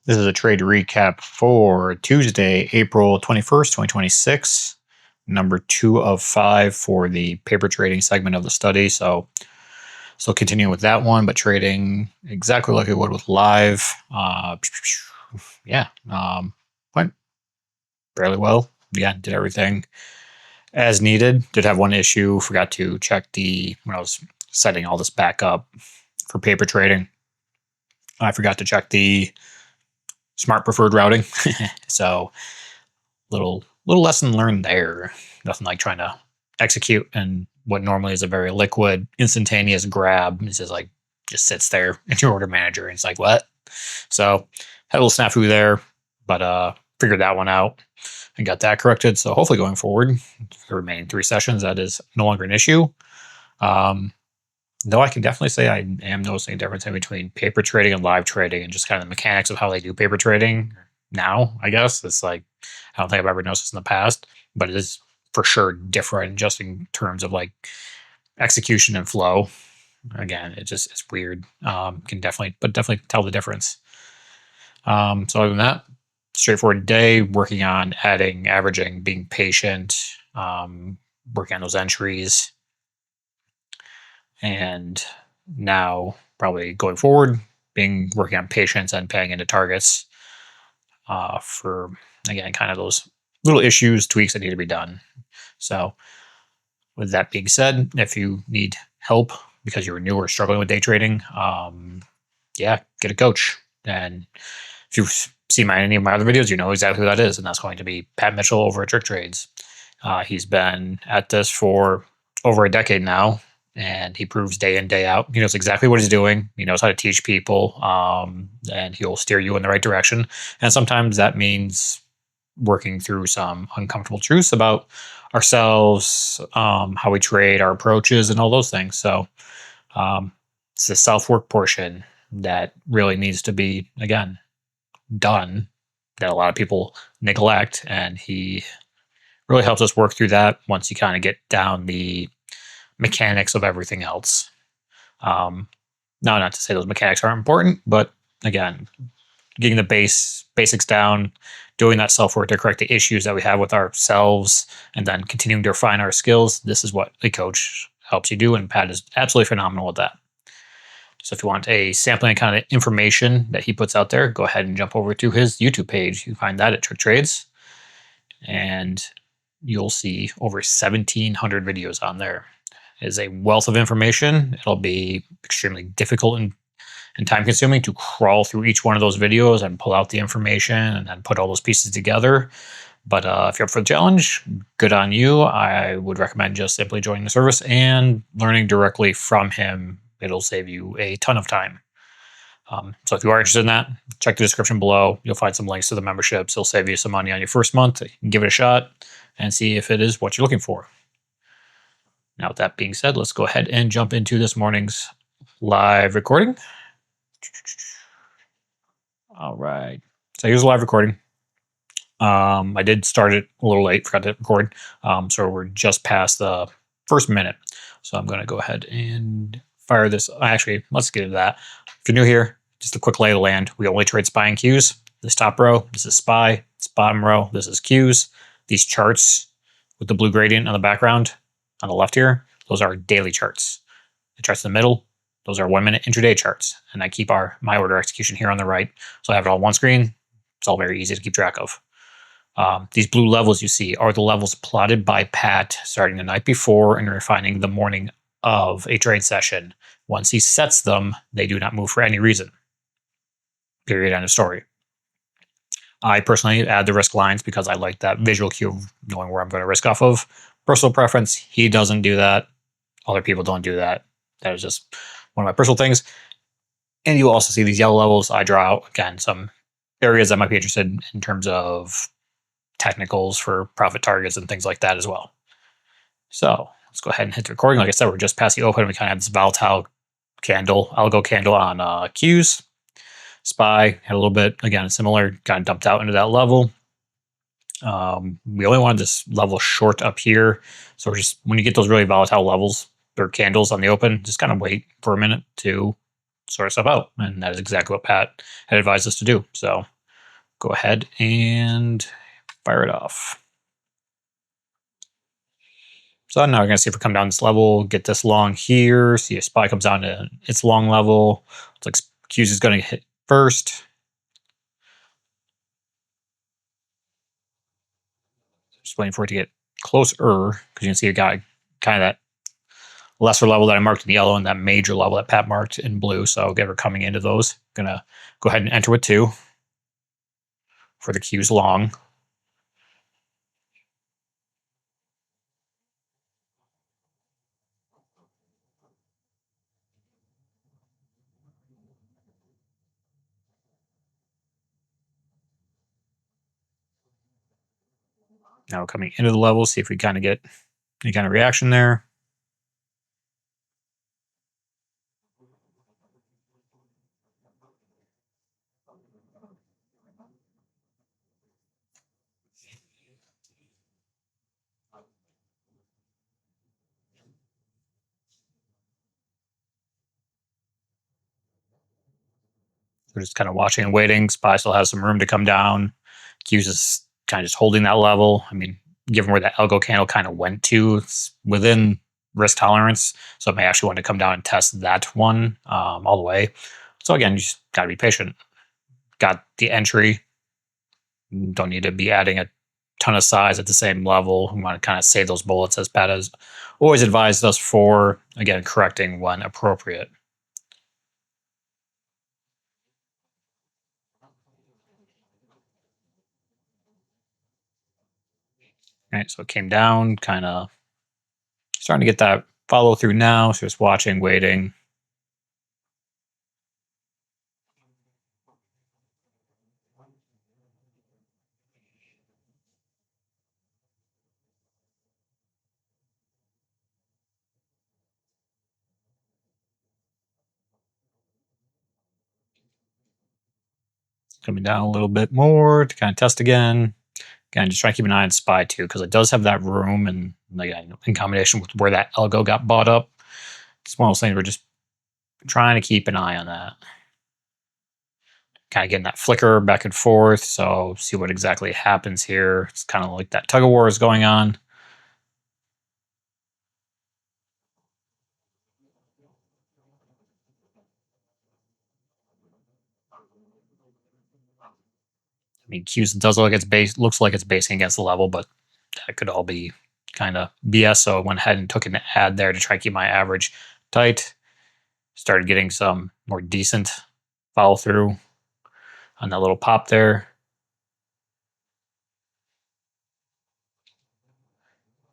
This is a trade recap for Tuesday, April 21st, 2026. Number 2 of 5 for the paper trading segment of the study. So still continuing with that one, but trading exactly like it would with live. Went fairly well. Again, did everything as needed. Did have one issue. Forgot to check when I was setting all this back up for paper trading. I forgot to check the smart preferred routing. So little lesson learned there. Nothing like trying to execute and what normally is a very liquid, instantaneous grab. It's just sits there in your order manager. And it's like, what? So had a little snafu there, but figured that one out and got that corrected. So hopefully going forward, the remaining 3 sessions, that is no longer an issue. Though I can definitely say I am noticing a difference in between paper trading and live trading and just kind of the mechanics of how they do paper trading now, I guess. It's like, I don't think I've ever noticed this in the past, but it is for sure different just in terms of like execution and flow. Again, it's weird. Can definitely tell the difference. So other than that, straightforward day, working on adding, averaging, being patient, working on those entries. And now probably going forward, working on patience and paying into targets for, again, kind of those little issues, tweaks that need to be done. So with that being said, if you need help because you're new or struggling with day trading, get a coach. And if you've seen any of my other videos, you know exactly who that is. And that's going to be Pat Mitchell over at Trick Trades. He's been at this for over a decade now. And he proves day in, day out. He knows exactly what he's doing. He knows how to teach people, and he'll steer you in the right direction. And sometimes that means working through some uncomfortable truths about ourselves, how we trade, our approaches, and all those things. So it's the self-work portion that really needs to be, again, done, that a lot of people neglect. And he really helps us work through that once you kind of get down the mechanics of everything else. Now, not to say those mechanics aren't important, but again, getting the basics down, doing that self-work to correct the issues that we have with ourselves, and then continuing to refine our skills. This is what a coach helps you do, and Pat is absolutely phenomenal with that. So if you want a sampling kind of information that he puts out there, go ahead and jump over to his YouTube page. You can find that at Trick Trades, and you'll see over 1,700 videos on there. It is a wealth of information. It'll be extremely difficult and time consuming to crawl through each one of those videos and pull out the information and then put all those pieces together. But if you're up for the challenge, good on you. I would recommend just simply joining the service and learning directly from him. It'll save you a ton of time. So if you are interested in that, check the description below. You'll find some links to the memberships. It'll save you some money on your first month. You can give it a shot and see if it is what you're looking for. Now, with that being said, let's go ahead and jump into this morning's live recording. All right. So here's a live recording. I did start it a little late, forgot to hit record. So we're just past the first minute. So I'm going to go ahead and fire this. Actually, let's get into that. If you're new here, just a quick lay of the land. We only trade SPY and Qs. This top row, this is SPY. This bottom row, this is Qs. These charts with the blue gradient on the background on the left here, those are daily charts. The charts in the middle, those are 1-minute intraday charts. And I keep my order execution here on the right. So I have it all on one screen. It's all very easy to keep track of. These blue levels you see are the levels plotted by Pat starting the night before and refining the morning of a trade session. Once he sets them, they do not move for any reason. Period, end of story. I personally add the risk lines because I like that visual cue of knowing where I'm going to risk off of. Personal preference, he doesn't do that. Other people don't do that. That is just one of my personal things. And you also see these yellow levels. I draw out, again, some areas that might be interested in terms of technicals for profit targets and things like that as well. So let's go ahead and hit the recording. Like I said, we're just past the open. We kind of have this volatile candle, algo candle on Qs. SPY had a little bit, again, similar, kind of dumped out into that level. We only wanted this level short up here. So we're just, when you get those really volatile levels or candles on the open, just kind of wait for a minute to sort stuff out. And that is exactly what Pat had advised us to do. So go ahead and fire it off. So now we're going to see if we come down this level, get this long here. See if SPY comes down to its long level. It's like Q's is going to hit first. Just waiting for it to get closer, because you can see it got kind of that lesser level that I marked in yellow and that major level that Pat marked in blue. So again, we're coming into those. Gonna go ahead and enter with 2 for the Q's long. Now we're coming into the level, see if we kind of get any kind of reaction there. We're just kind of watching and waiting. SPY still has some room to come down. Q's is kind of just holding that level. I mean, given where that algo candle kind of went to, it's within risk tolerance. So it may actually want to come down and test that one all the way. So again, you just got to be patient. Got the entry. Don't need to be adding a ton of size at the same level. We want to kind of save those bullets, as Pat has always advised us for, again, correcting when appropriate. All right, so it came down, kind of starting to get that follow through now. So just watching, waiting. Coming down a little bit more to kind of test again. Again, just try to keep an eye on SPY too, because it does have that room, and again, in combination with where that algo got bought up, it's one of those things we're just trying to keep an eye on that. Kind of getting that flicker back and forth. So see what exactly happens here. It's kind of like that tug of war is going on. I mean, Q's does look like it's looks like it's basing against the level, but that could all be kind of BS. So I went ahead and took an ad there to try to keep my average tight. Started getting some more decent follow through on that little pop there.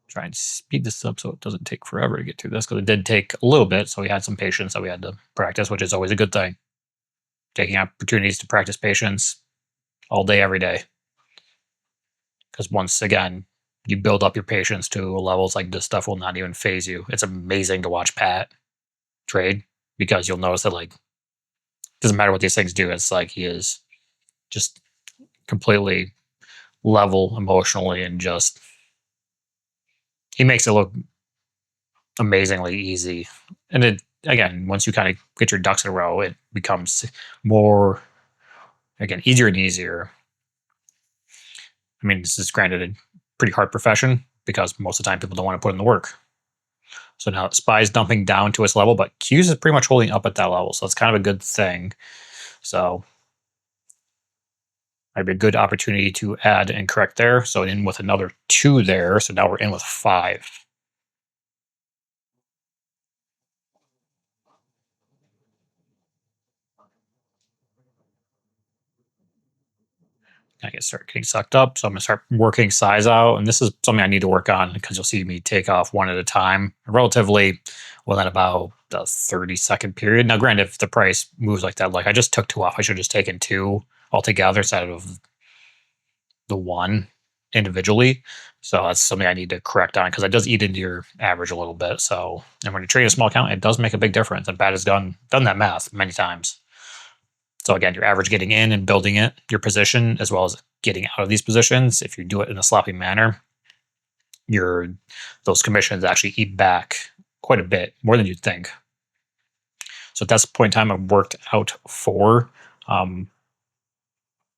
Try and speed this up so it doesn't take forever to get through this, because it did take a little bit. So we had some patience that we had to practice, which is always a good thing. Taking opportunities to practice patience all day, every day. Because once again, you build up your patience to levels like this stuff will not even phase you. It's amazing to watch Pat trade, because you'll notice that, like, doesn't matter what these things do. It's like he is just completely level emotionally, and just he makes it look amazingly easy. And it, again, once you kind of get your ducks in a row, it becomes more, again, easier and easier. I mean, this is granted a pretty hard profession, because most of the time people don't want to put in the work. So now SPY's dumping down to its level, but Q's is pretty much holding up at that level. So it's kind of a good thing. So might be a good opportunity to add and correct there. So in with another 2 there. So now we're in with 5. I get start getting sucked up. So I'm gonna start working size out. And this is something I need to work on, because you'll see me take off one at a time, relatively within about a 30-second period. Now, granted, if the price moves like that, like I just took 2 off, I should have just taken 2 altogether instead of the 1 individually. So that's something I need to correct on, because it does eat into your average a little bit. So, and when you trade a small account, it does make a big difference. And Pat has done that math many times. So again, your average getting in and building it, your position, as well as getting out of these positions. If you do it in a sloppy manner, those commissions actually eat back quite a bit, more than you'd think. So at that point in time, I've worked out 4.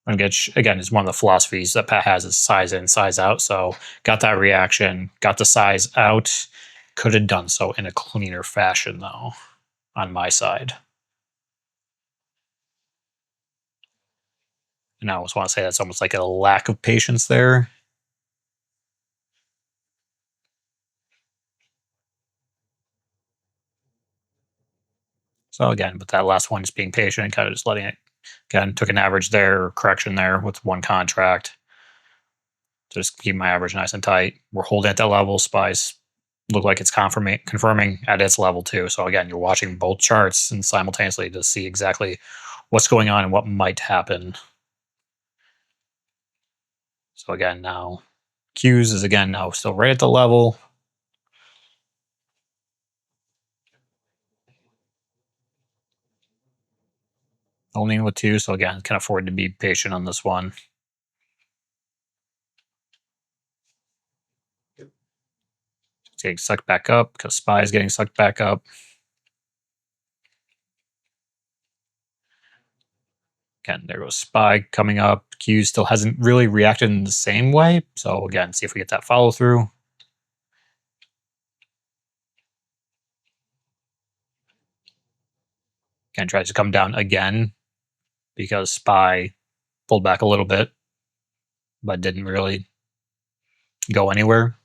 Again, it's one of the philosophies that Pat has is size in, size out. So got that reaction, got the size out. Could have done so in a cleaner fashion though, on my side. And I almost want to say that's almost like a lack of patience there. So again, but that last one, just being patient and kind of just letting it, again, took an average there, or correction there with one contract. Just keep my average nice and tight. We're holding at that level. Spies look like it's confirming at its level too. So again, you're watching both charts and simultaneously to see exactly what's going on and what might happen. So again, now Q's is again now still right at the level. Only with two. So again, can afford to be patient on this one. It's getting sucked back up because Spy is getting sucked back up. Again, there goes Spy coming up. Q still hasn't really reacted in the same way. So again, see if we get that follow through. Again, tries to come down again because Spy pulled back a little bit, but didn't really go anywhere.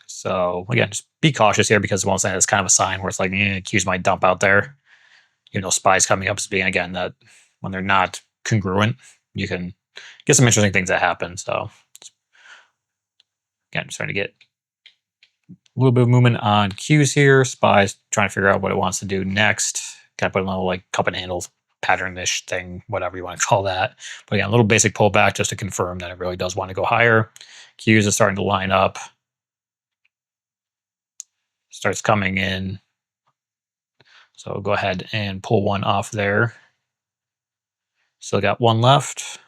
So again, just be cautious here because one thing is kind of a sign where it's like Q's might dump out there. You know, Spies coming up as being again that when they're not congruent, you can get some interesting things that happen. So again, just trying to get a little bit of movement on Q's here. Spies trying to figure out what it wants to do next. Kind of put a little like cup and handle pattern-ish thing, whatever you want to call that. But yeah, a little basic pullback just to confirm that it really does want to go higher. Q's is starting to line up. Starts coming in. So go ahead and pull one off there. Still got one left.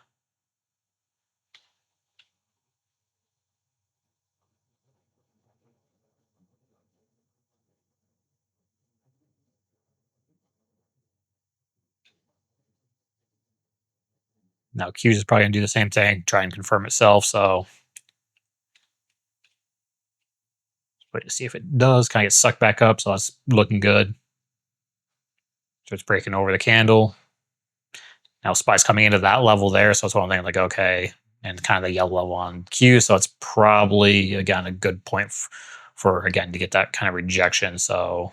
Now Q's is probably going to do the same thing, try and confirm itself. So wait to see if it does. Kind of get sucked back up. So that's looking good. So it's breaking over the candle. Now Spy's coming into that level there. So it's one thing like, okay, and kind of the yellow level on Q. So it's probably, again, a good point for again, to get that kind of rejection. So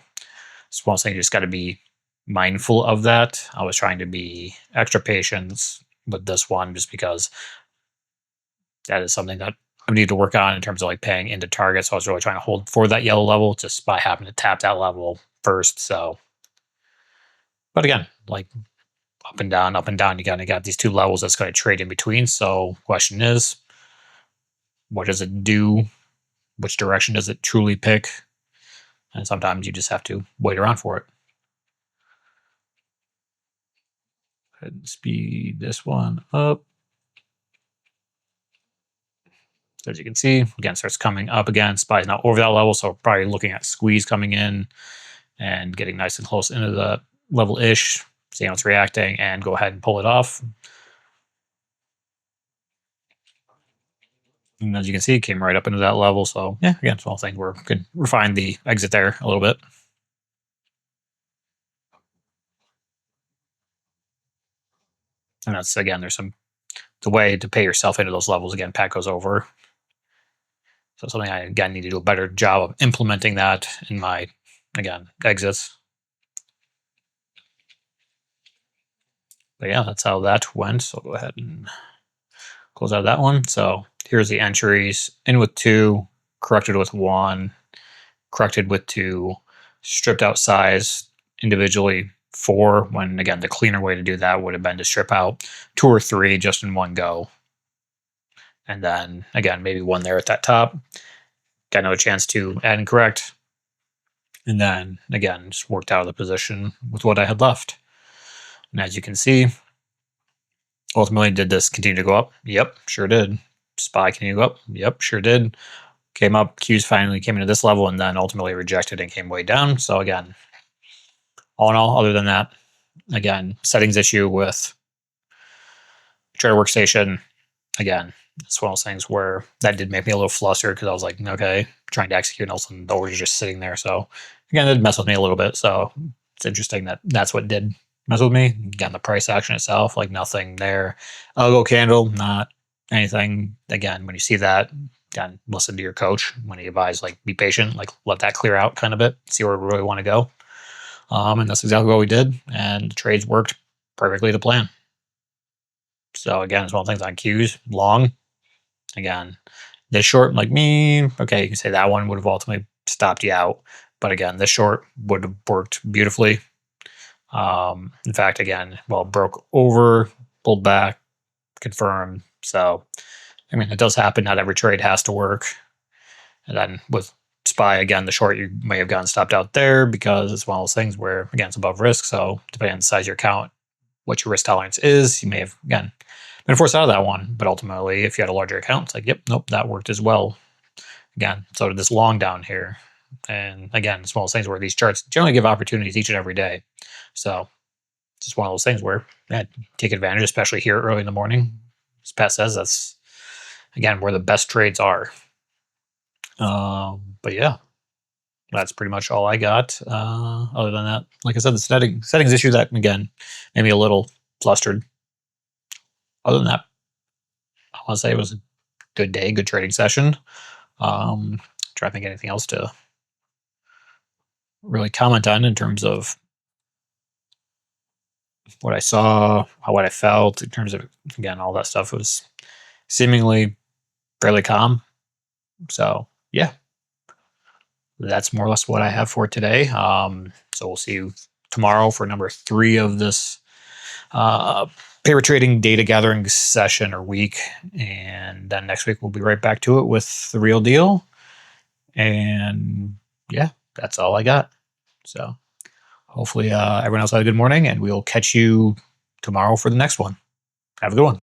it's one thing you just got to be mindful of that. I was trying to be extra patient with this one just because that is something that I need to work on in terms of like paying into targets. So I was really trying to hold for that yellow level just by having to tap that level first. So, but again, like up and down, you kind of got these two levels that's going to trade in between. So question is, what does it do? Which direction does it truly pick? And sometimes you just have to wait around for it. Go ahead and speed this one up. As you can see, again, starts coming up again. Spy's now over that level, so probably looking at squeeze coming in and getting nice and close into the level-ish, see how it's reacting, and go ahead and pull it off. And as you can see, it came right up into that level. So yeah, again, small thing. We're could refine the exit there a little bit. And that's again, there's the way to pay yourself into those levels. Again, Pat goes over. So something I again need to do a better job of implementing that in my again exits. But yeah, that's how that went. So I'll go ahead and close out that one. So here's the entries: in with two, corrected with one, corrected with two, stripped out size individually four. When again, the cleaner way to do that would have been to strip out two or three just in one go. And then again, maybe one there at that top. Got another chance to add and correct. And then again, just worked out of the position with what I had left. And as you can see, ultimately, did this continue to go up? Yep, sure did. Spy continue to go up? Yep, sure did. Came up, Q's finally came into this level and then ultimately rejected and came way down. So again, all in all, other than that, again, settings issue with trader workstation. Again, it's one of those things where that did make me a little flustered because I was like, okay, trying to execute, and all of a sudden the order's just sitting there. So again, it messed with me a little bit. So it's interesting that that's what did mess with me. Again, the price action itself, like nothing there. Algo candle, not anything. Again, when you see that, again, listen to your coach when he advised, like, be patient, like let that clear out kind of bit, see where we really want to go. And that's exactly what we did. And the trades worked perfectly to plan. So again, it's one of the things on cues, long. Again, this short, like me, okay, you can say that one would have ultimately stopped you out. But again, this short would have worked beautifully. In fact, again, well, broke over, pulled back, confirmed. So, I mean, it does happen. Not every trade has to work. And then with SPY, again, the short, you may have gotten stopped out there because it's one of those things where, again, it's above risk. So depending on the size of your account, what your risk tolerance is, you may have, again, been forced out of that one. But ultimately, if you had a larger account, it's like, yep, nope, that worked as well. Again, so did this long down here. And again, it's one of those things where these charts generally give opportunities each and every day. So it's just one of those things where, yeah, take advantage, especially here early in the morning. As Pat says, that's, again, where the best trades are. But yeah, that's pretty much all I got. Other than that, like I said, the settings issue that, again, made me a little flustered. Other than that, I want to say it was a good day, good trading session. Try to think anything else to really comment on in terms of what I saw, what I felt, in terms of, again, all that stuff was seemingly fairly calm. So yeah, that's more or less what I have for today. So we'll see you tomorrow for number 3 of this paper trading data gathering session or week. And then next week we'll be right back to it with the real deal. And yeah, that's all I got. So hopefully everyone else had a good morning, and we'll catch you tomorrow for the next one. Have a good one.